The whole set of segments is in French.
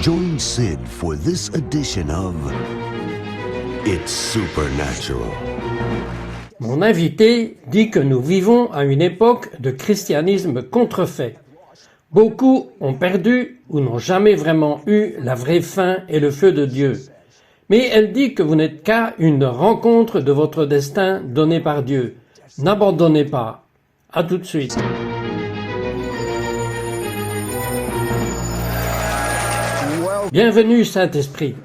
Join Sid for this edition of It's Supernatural. Mon invité dit que nous vivons à une époque de christianisme contrefait. Beaucoup ont perdu ou n'ont jamais vraiment eu la vraie faim et le feu de Dieu. Mais elle dit que vous n'êtes qu'à une rencontre de votre destin donné par Dieu. N'abandonnez pas. À tout de suite. Bienvenue Saint-Esprit.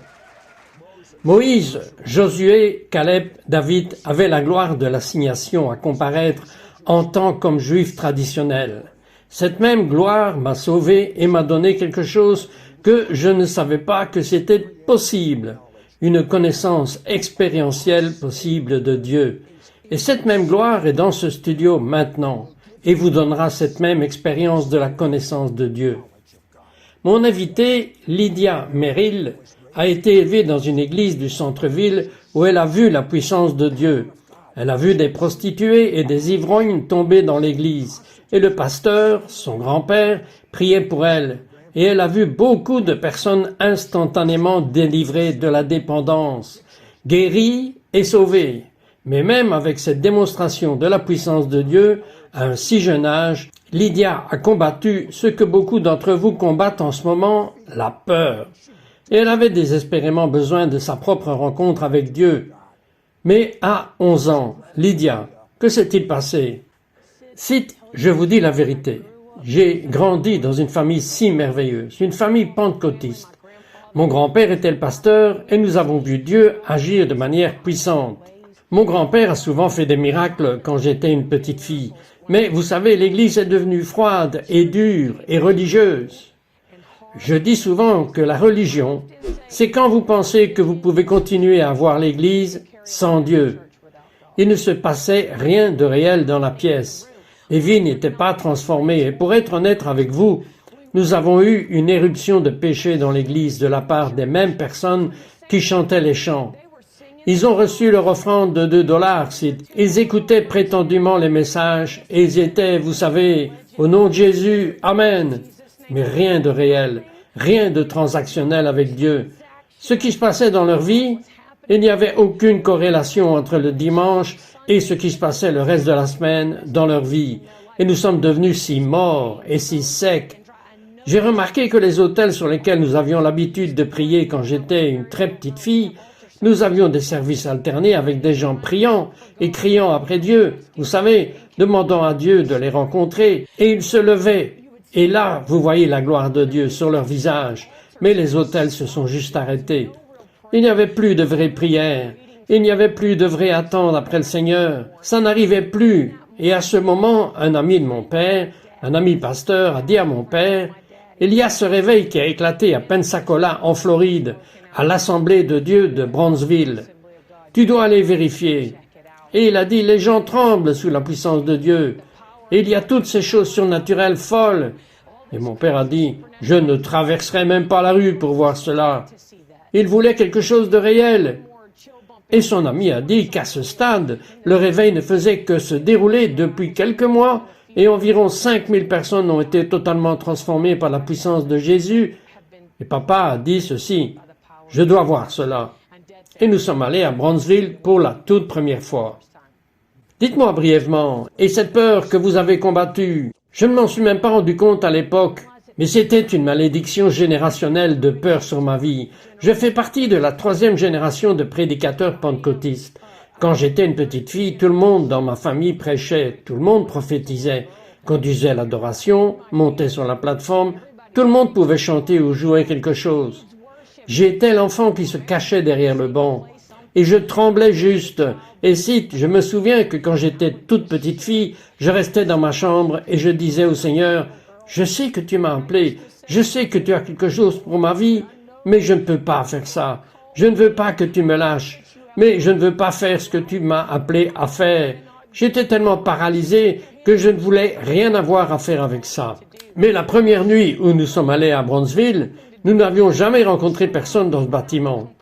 Moïse, Josué, Caleb, David avaient la gloire de l'assignation à comparaître en tant comme juif traditionnel. Cette même gloire m'a sauvé et m'a donné quelque chose que je ne savais pas que c'était possible, une connaissance expérientielle possible de Dieu. Et cette même gloire est dans ce studio maintenant et vous donnera cette même expérience de la connaissance de Dieu. Mon invitée, Lydia Merrill, a été élevée dans une église du centre-ville où elle a vu la puissance de Dieu. Elle a vu des prostituées et des ivrognes tomber dans l'église, et le pasteur, son grand-père, priait pour elle. Et elle a vu beaucoup de personnes instantanément délivrées de la dépendance, guéries et sauvées. Mais même avec cette démonstration de la puissance de Dieu, à un si jeune âge, Lydia a combattu ce que beaucoup d'entre vous combattent en ce moment, la peur. Et elle avait désespérément besoin de sa propre rencontre avec Dieu. Mais à 11 ans, Lydia, que s'est-il passé? Si je vous dis la vérité, j'ai grandi dans une famille si merveilleuse, une famille pentecôtiste. Mon grand-père était le pasteur et nous avons vu Dieu agir de manière puissante. Mon grand-père a souvent fait des miracles quand j'étais une petite fille. Mais vous savez, l'Église est devenue froide et dure et religieuse. Je dis souvent que la religion, c'est quand vous pensez que vous pouvez continuer à voir l'Église sans Dieu. Il ne se passait rien de réel dans la pièce. Les vies n'étaient pas transformées. Et pour être honnête avec vous, nous avons eu une éruption de péché dans l'Église de la part des mêmes personnes qui chantaient les chants. Ils ont reçu leur offrande de $2. Ils écoutaient prétendument les messages et ils étaient, vous savez, au nom de Jésus, Amen. Mais rien de réel, rien de transactionnel avec Dieu. Ce qui se passait dans leur vie, il n'y avait aucune corrélation entre le dimanche et ce qui se passait le reste de la semaine dans leur vie. Et nous sommes devenus si morts et si secs. J'ai remarqué que les autels sur lesquels nous avions l'habitude de prier quand j'étais une très petite fille, nous avions des services alternés avec des gens priant et criant après Dieu, vous savez, demandant à Dieu de les rencontrer, et ils se levaient. Et là, vous voyez la gloire de Dieu sur leur visage, mais les autels se sont juste arrêtés. Il n'y avait plus de vraies prières, il n'y avait plus de vrai attendre après le Seigneur, ça n'arrivait plus. Et à ce moment, un ami de mon père, un ami pasteur, a dit à mon père, « Il y a ce réveil qui a éclaté à Pensacola, en Floride, à l'Assemblée de Dieu de Brownsville. Tu dois aller vérifier. » Et il a dit, les gens tremblent sous la puissance de Dieu. Et il y a toutes ces choses surnaturelles folles. Et mon père a dit, je ne traverserai même pas la rue pour voir cela. Il voulait quelque chose de réel. Et son ami a dit qu'à ce stade, le réveil ne faisait que se dérouler depuis quelques mois et environ 5000 personnes ont été totalement transformées par la puissance de Jésus. Et papa a dit ceci. Je dois voir cela. Et nous sommes allés à Brownsville pour la toute première fois. Dites-moi brièvement, et cette peur que vous avez combattue, je ne m'en suis même pas rendu compte à l'époque, mais c'était une malédiction générationnelle de peur sur ma vie. Je fais partie de la 3e génération de prédicateurs pentecôtistes. Quand j'étais une petite fille, tout le monde dans ma famille prêchait, tout le monde prophétisait, conduisait l'adoration, montait sur la plateforme, tout le monde pouvait chanter ou jouer quelque chose. J'étais l'enfant qui se cachait derrière le banc. Et je tremblais juste. Et si, je me souviens que quand j'étais toute petite fille, je restais dans ma chambre et je disais au Seigneur, « Je sais que tu m'as appelé, je sais que tu as quelque chose pour ma vie, mais je ne peux pas faire ça. Je ne veux pas que tu me lâches, mais je ne veux pas faire ce que tu m'as appelé à faire. » J'étais tellement paralysé que je ne voulais rien avoir à faire avec ça. Mais la première nuit où nous sommes allés à Brownsville, nous n'avions jamais rencontré personne dans ce bâtiment.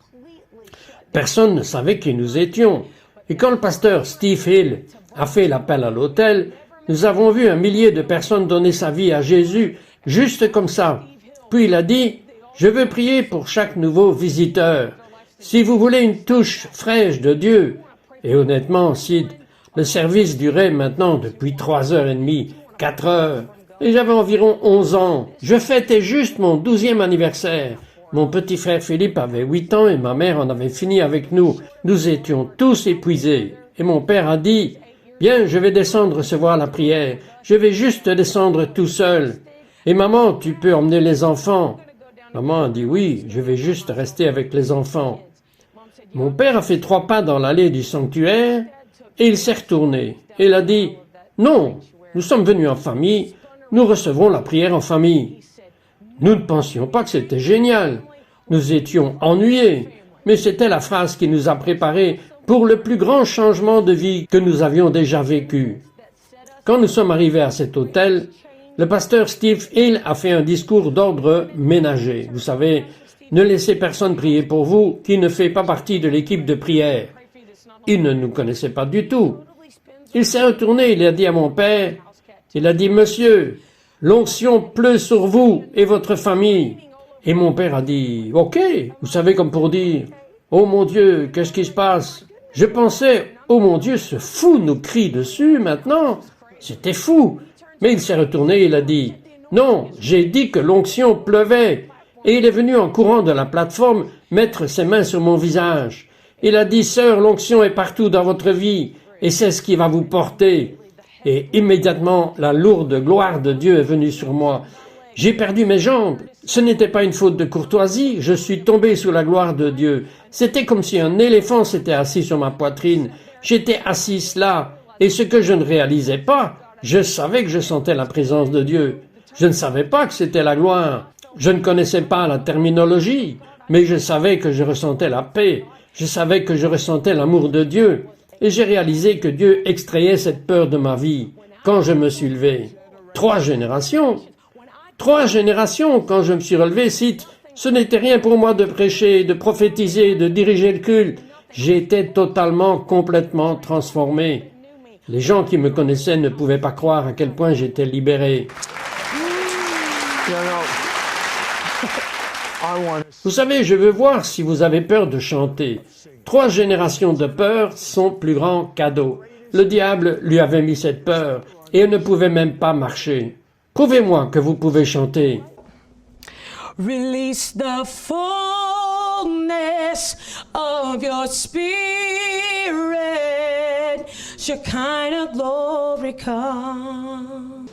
Personne ne savait qui nous étions. Et quand le pasteur Steve Hill a fait l'appel à l'autel, nous avons vu 1 millier de personnes donner sa vie à Jésus, juste comme ça. Puis il a dit, Je veux prier pour chaque nouveau visiteur. Si vous voulez une touche fraîche de Dieu, et honnêtement, Sid, le service durait maintenant depuis 3h30, 4 heures, et j'avais environ 11 ans. Je fêtais juste mon 12e anniversaire. Mon petit frère Philippe avait 8 ans et ma mère en avait fini avec nous. Nous étions tous épuisés. Et mon père a dit, « Bien, je vais descendre recevoir la prière. Je vais juste descendre tout seul. Et maman, tu peux emmener les enfants. » Maman a dit, « Oui, je vais juste rester avec les enfants. » Mon père a fait 3 pas dans l'allée du sanctuaire et il s'est retourné. Et il a dit, « Non, nous sommes venus en famille. Nous recevrons la prière en famille. » Nous ne pensions pas que c'était génial. Nous étions ennuyés, mais c'était la phrase qui nous a préparés pour le plus grand changement de vie que nous avions déjà vécu. Quand nous sommes arrivés à cet hôtel, le pasteur Steve Hill a fait un discours d'ordre ménager. Vous savez, ne laissez personne prier pour vous qui ne fait pas partie de l'équipe de prière. Il ne nous connaissait pas du tout. Il s'est retourné, il a dit à mon père, il a dit, « Monsieur, l'onction pleut sur vous et votre famille. » Et mon père a dit, « Ok, vous savez comme pour dire, « Oh mon Dieu, qu'est-ce qui se passe ?» Je pensais, « Oh mon Dieu, ce fou nous crie dessus maintenant. » C'était fou. Mais il s'est retourné et il a dit, « Non, j'ai dit que l'onction pleuvait. » Et il est venu en courant de la plateforme mettre ses mains sur mon visage. Il a dit, « Sœur, l'onction est partout dans votre vie et c'est ce qui va vous porter. » Et immédiatement, la lourde gloire de Dieu est venue sur moi. J'ai perdu mes jambes. Ce n'était pas une faute de courtoisie. Je suis tombé sous la gloire de Dieu. C'était comme si un éléphant s'était assis sur ma poitrine. J'étais assis là. Et ce que je ne réalisais pas, je savais que je sentais la présence de Dieu. Je ne savais pas que c'était la gloire. Je ne connaissais pas la terminologie, mais je savais que je ressentais la paix. Je savais que je ressentais l'amour de Dieu. Et j'ai réalisé que Dieu extrayait cette peur de ma vie quand je me suis levé. 3 générations quand je me suis relevé, ce n'était rien pour moi de prêcher, de prophétiser, de diriger le culte. J'étais totalement, complètement transformé. Les gens qui me connaissaient ne pouvaient pas croire à quel point j'étais libéré. Vous savez, je veux voir si vous avez peur de chanter. 3 générations de peur, son plus grand cadeau. Le diable lui avait mis cette peur et elle ne pouvait même pas marcher. Prouvez-moi que vous pouvez chanter. Release the fullness of your spirit, Shekinah glory come.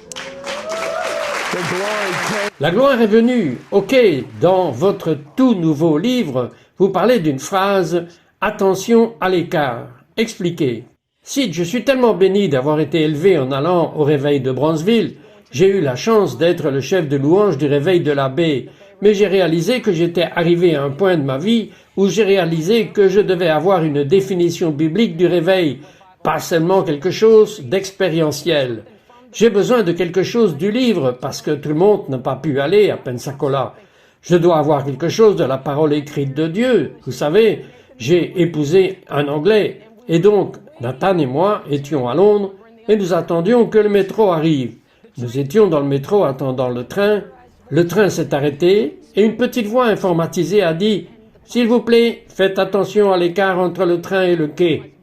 La gloire est venue. Ok, dans votre tout nouveau livre, vous parlez d'une phrase « Attention à l'écart ». Expliquez. Sid, je suis tellement béni d'avoir été élevé en allant au réveil de Bronzeville. J'ai eu la chance d'être le chef de louange du réveil de la baie, mais j'ai réalisé que j'étais arrivé à un point de ma vie où j'ai réalisé que je devais avoir une définition biblique du réveil, pas seulement quelque chose d'expérientiel. J'ai besoin de quelque chose du livre parce que tout le monde n'a pas pu aller à Pensacola. Je dois avoir quelque chose de la parole écrite de Dieu. Vous savez, j'ai épousé un Anglais et donc Nathan et moi étions à Londres et nous attendions que le métro arrive. Nous étions dans le métro attendant le train. Le train s'est arrêté et une petite voix informatisée a dit « S'il vous plaît, faites attention à l'écart entre le train et le quai. »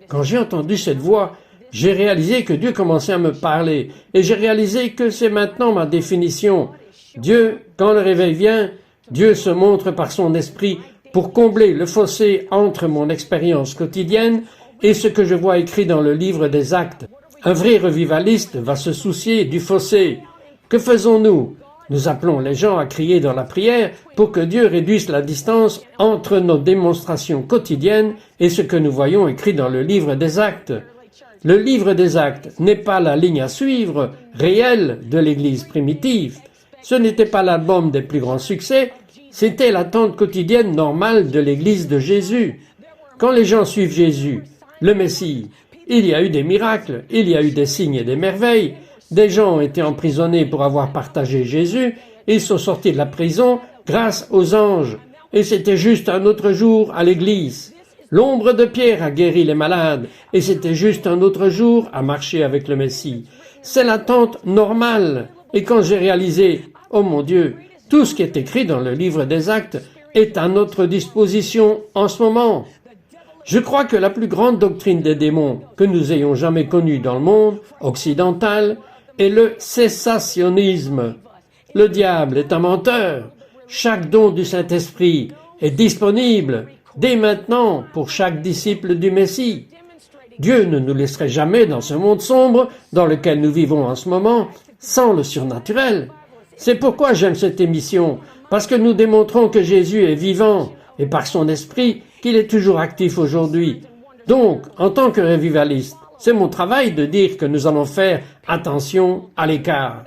Quand j'ai entendu cette voix, j'ai réalisé que Dieu commençait à me parler et j'ai réalisé que c'est maintenant ma définition. Dieu, quand le réveil vient, Dieu se montre par son esprit pour combler le fossé entre mon expérience quotidienne et ce que je vois écrit dans le livre des Actes. Un vrai revivaliste va se soucier du fossé. Que faisons-nous? Nous appelons les gens à crier dans la prière pour que Dieu réduise la distance entre nos démonstrations quotidiennes et ce que nous voyons écrit dans le livre des Actes. Le livre des Actes n'est pas la ligne à suivre réelle de l'Église primitive. Ce n'était pas l'album des plus grands succès, c'était l'attente quotidienne normale de l'Église de Jésus. Quand les gens suivent Jésus, le Messie, il y a eu des miracles, il y a eu des signes et des merveilles. Des gens ont été emprisonnés pour avoir partagé Jésus, ils sont sortis de la prison grâce aux anges. Et c'était juste un autre jour à l'église. L'ombre de Pierre a guéri les malades, et c'était juste un autre jour à marcher avec le Messie. C'est l'attente normale. Et quand j'ai réalisé, oh mon Dieu, Tout ce qui est écrit dans le livre des Actes est à notre disposition en ce moment. Je crois que la plus grande doctrine des démons que nous ayons jamais connue dans le monde occidental est le cessationnisme. Le diable est un menteur. Chaque don du Saint-Esprit est disponible dès maintenant pour chaque disciple du Messie. Dieu ne nous laisserait jamais dans ce monde sombre dans lequel nous vivons en ce moment sans le surnaturel. C'est pourquoi j'aime cette émission, parce que nous démontrons que Jésus est vivant et par son esprit qu'il est toujours actif aujourd'hui. Donc, en tant que revivaliste, c'est mon travail de dire que nous allons faire attention à l'écart.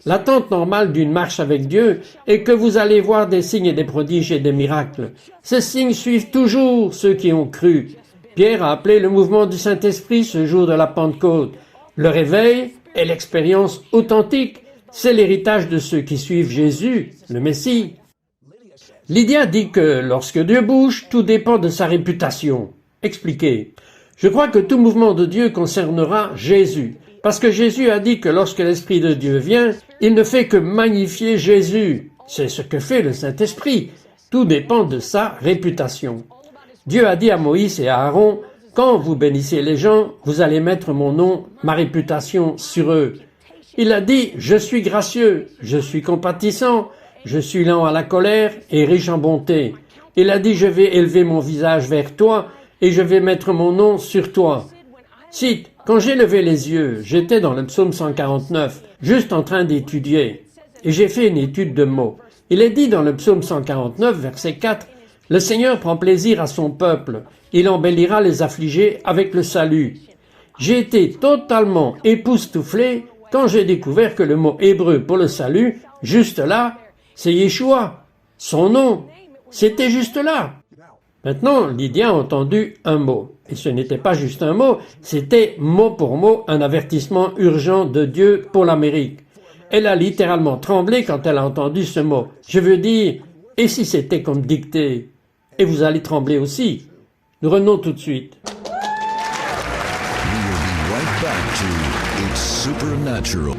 L'attente normale d'une marche avec Dieu est que vous allez voir des signes et des prodiges et des miracles. Ces signes suivent toujours ceux qui ont cru. Pierre a appelé le mouvement du Saint-Esprit ce jour de la Pentecôte. Le réveil est l'expérience authentique. C'est l'héritage de ceux qui suivent Jésus, le Messie. Lydia dit que lorsque Dieu bouge, tout dépend de sa réputation. Expliquez. Je crois que tout mouvement de Dieu concernera Jésus. Parce que Jésus a dit que lorsque l'Esprit de Dieu vient, il ne fait que magnifier Jésus. C'est ce que fait le Saint-Esprit. Tout dépend de sa réputation. Dieu a dit à Moïse et à Aaron, « Quand vous bénissez les gens, vous allez mettre mon nom, ma réputation sur eux. » Il a dit, « Je suis gracieux, je suis compatissant, je suis lent à la colère et riche en bonté. » Il a dit, « Je vais élever mon visage vers toi et je vais mettre mon nom sur toi. » Cite, « Quand j'ai levé les yeux, j'étais dans le psaume 149, juste en train d'étudier, et j'ai fait une étude de mots. Il est dit dans le psaume 149, verset 4, « Le Seigneur prend plaisir à son peuple, il embellira les affligés avec le salut. » J'ai été totalement époustouflé quand j'ai découvert que le mot hébreu pour le salut, juste là, c'est Yeshua. Son nom, c'était juste là. Maintenant, Lydia a entendu un mot. Et ce n'était pas juste un mot, c'était mot pour mot un avertissement urgent de Dieu pour l'Amérique. Elle a littéralement tremblé quand elle a entendu ce mot. Je veux dire, et si c'était comme dicté? Et vous allez trembler aussi. Nous revenons tout de suite. We will be right back to It's Supernatural.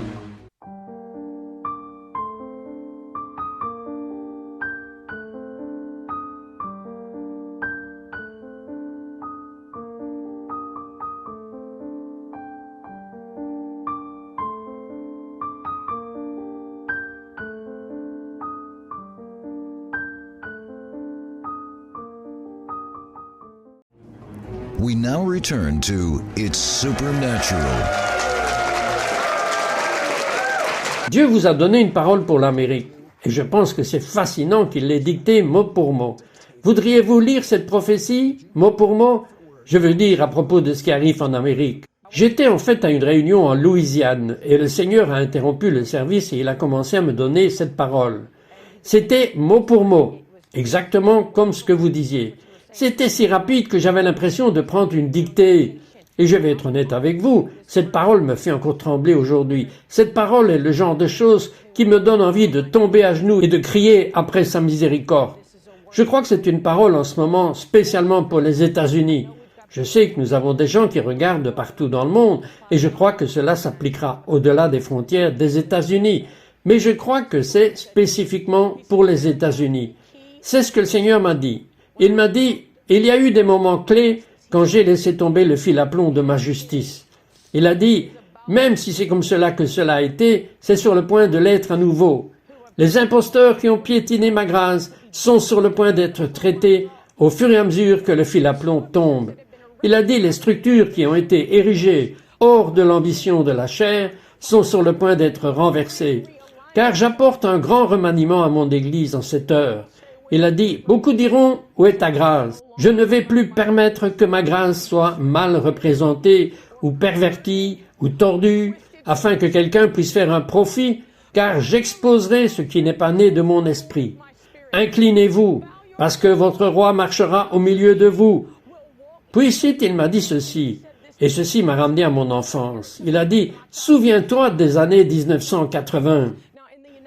We now return to It's Supernatural. Dieu vous a donné une parole pour l'Amérique. Et je pense que c'est fascinant qu'il l'ait dictée mot pour mot. Voudriez-vous lire cette prophétie, mot pour mot? Je veux dire à propos de ce qui arrive en Amérique. J'étais en fait à une réunion en Louisiane et le Seigneur a interrompu le service et il a commencé à me donner cette parole. C'était mot pour mot, exactement comme ce que vous disiez. C'était si rapide que j'avais l'impression de prendre une dictée. Et je vais être honnête avec vous, cette parole me fait encore trembler aujourd'hui. Cette parole est le genre de chose qui me donne envie de tomber à genoux et de crier après sa miséricorde. Je crois que c'est une parole en ce moment spécialement pour les États-Unis. Je sais que nous avons des gens qui regardent de partout dans le monde et je crois que cela s'appliquera au-delà des frontières des États-Unis. Mais je crois que c'est spécifiquement pour les États-Unis. C'est ce que le Seigneur m'a dit. Il m'a dit, il y a eu des moments clés quand j'ai laissé tomber le fil à plomb de ma justice. Il a dit, même si c'est comme cela que cela a été, c'est sur le point de l'être à nouveau. Les imposteurs qui ont piétiné ma grâce sont sur le point d'être traités au fur et à mesure que le fil à plomb tombe. Il a dit, les structures qui ont été érigées hors de l'ambition de la chair sont sur le point d'être renversées. Car j'apporte un grand remaniement à mon Église en cette heure. Il a dit, beaucoup diront, où est ta grâce? Je ne vais plus permettre que ma grâce soit mal représentée, ou pervertie, ou tordue, afin que quelqu'un puisse faire un profit, car j'exposerai ce qui n'est pas né de mon esprit. Inclinez-vous, parce que votre roi marchera au milieu de vous. Puis ensuite, il m'a dit ceci, et ceci m'a ramené à mon enfance. Il a dit, souviens-toi des années 1980.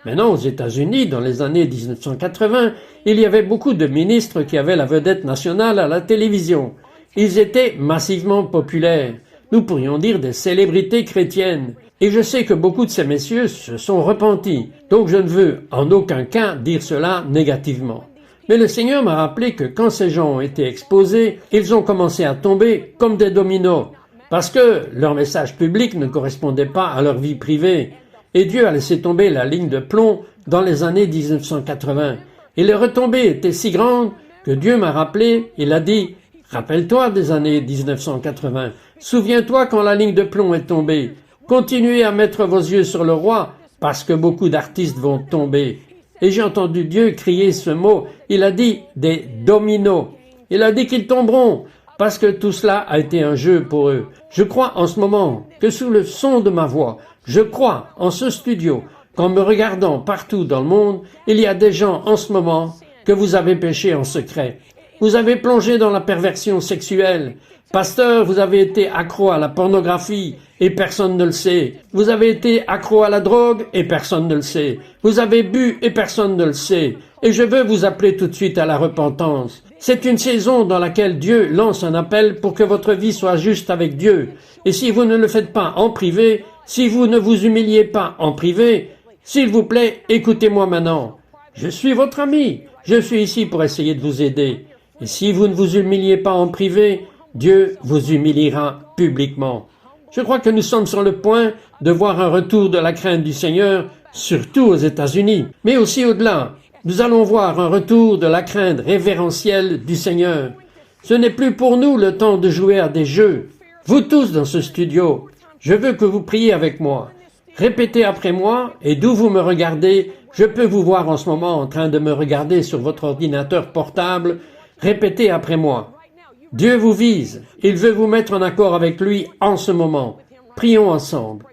Maintenant, aux États-Unis, dans les années 1980, il y avait beaucoup de ministres qui avaient la vedette nationale à la télévision. Ils étaient massivement populaires. Nous pourrions dire des célébrités chrétiennes. Et je sais que beaucoup de ces messieurs se sont repentis, donc je ne veux en aucun cas dire cela négativement. Mais le Seigneur m'a rappelé que quand ces gens ont été exposés, ils ont commencé à tomber comme des dominos, parce que leur message public ne correspondait pas à leur vie privée. Et Dieu a laissé tomber la ligne de plomb dans les années 1980. Et les retombées étaient si grandes que Dieu m'a rappelé, il a dit « Rappelle-toi des années 1980, souviens-toi quand la ligne de plomb est tombée, continuez à mettre vos yeux sur le roi, parce que beaucoup d'artistes vont tomber. » Et j'ai entendu Dieu crier ce mot, il a dit « des dominos ». Il a dit qu'ils tomberont, parce que tout cela a été un jeu pour eux. Je crois en ce moment que sous le son de ma voix, je crois en ce studio, qu'en me regardant partout dans le monde, il y a des gens en ce moment que vous avez péché en secret. Vous avez plongé dans la perversion sexuelle. Pasteur, vous avez été accro à la pornographie et personne ne le sait. Vous avez été accro à la drogue et personne ne le sait. Vous avez bu et personne ne le sait. Et je veux vous appeler tout de suite à la repentance. C'est une saison dans laquelle Dieu lance un appel pour que votre vie soit juste avec Dieu. Et si vous ne le faites pas en privé, si vous ne vous humiliez pas en privé, s'il vous plaît, écoutez-moi maintenant. Je suis votre ami. Je suis ici pour essayer de vous aider. Et si vous ne vous humiliez pas en privé, Dieu vous humiliera publiquement. Je crois que nous sommes sur le point de voir un retour de la crainte du Seigneur, surtout aux États-Unis, mais aussi au-delà. Nous allons voir un retour de la crainte révérentielle du Seigneur. Ce n'est plus pour nous le temps de jouer à des jeux. Vous tous dans ce studio, je veux que vous priez avec moi. Répétez après moi, et d'où vous me regardez, je peux vous voir en ce moment en train de me regarder sur votre ordinateur portable. Répétez après moi. Dieu vous vise. Il veut vous mettre en accord avec lui en ce moment. Prions ensemble.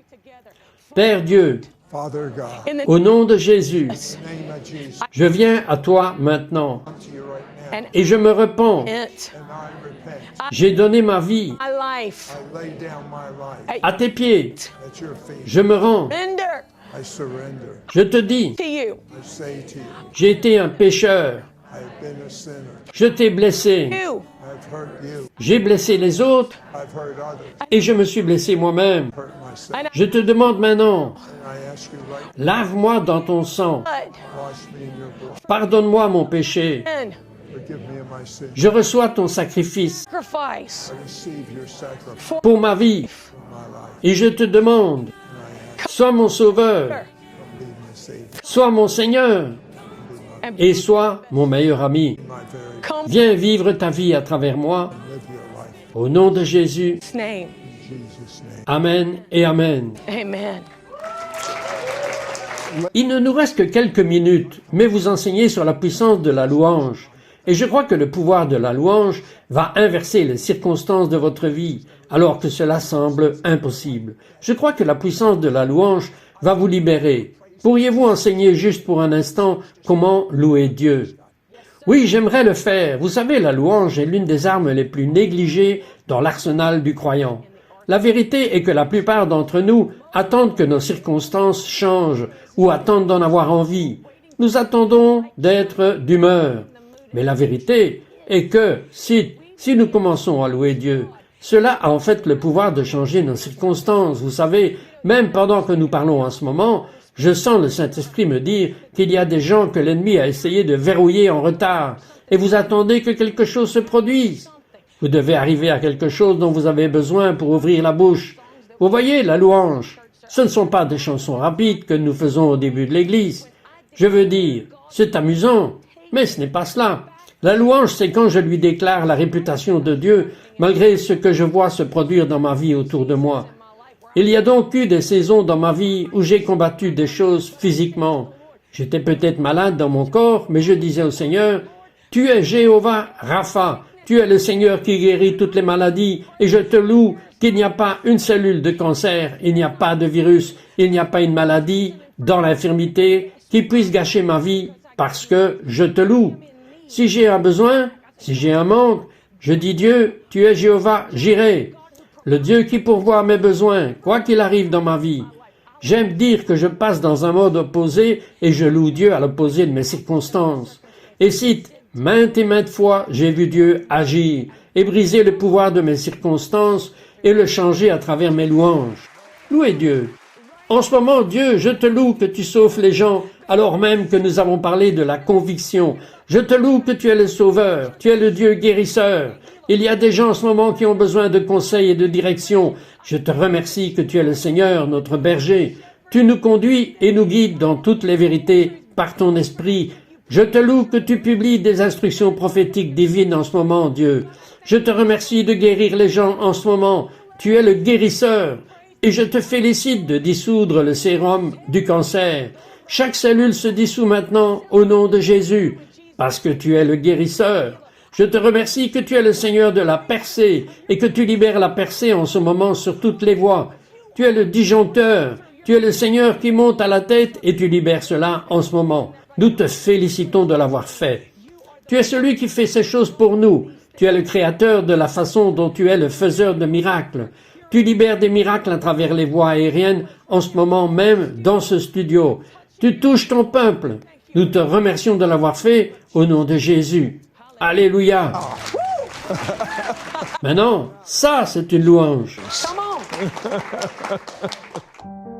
Père Dieu, Father God, au nom de Jésus, in the name of Jesus, je viens à toi maintenant to you right now, et je me repens. It, and I repent. J'ai donné ma vie my life, I lay down my life à tes pieds. at your feet. Je me rends. render I surrender. Je te dis, to you. I say to you, j'ai été un pécheur. I've been a sinner. Je t'ai blessé. You, I've hurt you. J'ai blessé les autres I've hurt others. et je me suis blessé moi-même. Hurt myself. Je te demande maintenant, And I ask you right lave-moi dans ton sang. blood, now, wash me in your blood. Pardonne-moi mon péché. and Forgive me of my sins. Je reçois ton sacrifice sacrifice I receive your sacrifice pour ma vie in my life. et je te demande, sois mon sauveur, Lead me, Savior, sois mon Seigneur et sois mon meilleur ami. my very come Viens vivre ta vie à travers moi. live your life. Au nom de Jésus. in name. In Jesus' name. Amen et Amen. Amen. Il ne nous reste que quelques minutes, mais vous enseignez sur la puissance de la louange. Et je crois que le pouvoir de la louange va inverser les circonstances de votre vie, alors que cela semble impossible. Je crois que la puissance de la louange va vous libérer. Pourriez-vous enseigner juste pour un instant comment louer Dieu? Oui, j'aimerais le faire. Vous savez, la louange est l'une des armes les plus négligées dans l'arsenal du croyant. La vérité est que la plupart d'entre nous attendent que nos circonstances changent ou attendent d'en avoir envie. Nous attendons d'être d'humeur. Mais la vérité est que si nous commençons à louer Dieu, cela a en fait le pouvoir de changer nos circonstances. Vous savez, même pendant que nous parlons en ce moment, je sens le Saint-Esprit me dire qu'il y a des gens que l'ennemi a essayé de verrouiller en retard et vous attendez que quelque chose se produise. Vous devez arriver à quelque chose dont vous avez besoin pour ouvrir la bouche. Vous voyez, la louange, ce ne sont pas des chansons rapides que nous faisons au début de l'église. Je veux dire, c'est amusant, mais ce n'est pas cela. La louange, c'est quand je lui déclare la réputation de Dieu, malgré ce que je vois se produire dans ma vie autour de moi. Il y a donc eu des saisons dans ma vie où j'ai combattu des choses physiquement. J'étais peut-être malade dans mon corps, mais je disais au Seigneur, « Tu es Jéhovah Rapha, tu es le Seigneur qui guérit toutes les maladies, et je te loue qu'il n'y a pas une cellule de cancer, il n'y a pas de virus, il n'y a pas une maladie dans l'infirmité qui puisse gâcher ma vie, parce que je te loue. Si j'ai un besoin, si j'ai un manque, je dis Dieu, tu es Jéhovah Jireh, le Dieu qui pourvoit mes besoins, quoi qu'il arrive dans ma vie. J'aime dire que je passe dans un mode opposé et je loue Dieu à l'opposé de mes circonstances. Et cite, maintes et maintes fois, j'ai vu Dieu agir et briser le pouvoir de mes circonstances et le changer à travers mes louanges. Louez Dieu. En ce moment, Dieu, je te loue que tu sauves les gens, alors même que nous avons parlé de la conviction. Je te loue que tu es le sauveur, tu es le Dieu guérisseur. Il y a des gens en ce moment qui ont besoin de conseils et de direction. Je te remercie que tu es le Seigneur, notre berger. Tu nous conduis et nous guides dans toutes les vérités par ton esprit. Je te loue que tu publies des instructions prophétiques divines en ce moment, Dieu. Je te remercie de guérir les gens en ce moment. Tu es le guérisseur. Et je te félicite de dissoudre le sérum du cancer. Chaque cellule se dissout maintenant au nom de Jésus, parce que tu es le guérisseur. Je te remercie que tu es le Seigneur de la percée et que tu libères la percée en ce moment sur toutes les voies. Tu es le disjoncteur, tu es le Seigneur qui monte à la tête et tu libères cela en ce moment. Nous te félicitons de l'avoir fait. Tu es celui qui fait ces choses pour nous. Tu es le créateur de la façon dont tu es le faiseur de miracles. Tu libères des miracles à travers les voies aériennes en ce moment même dans ce studio. Tu touches ton peuple. Nous te remercions de l'avoir fait au nom de Jésus. Alléluia. Maintenant, ça c'est une louange. Come on.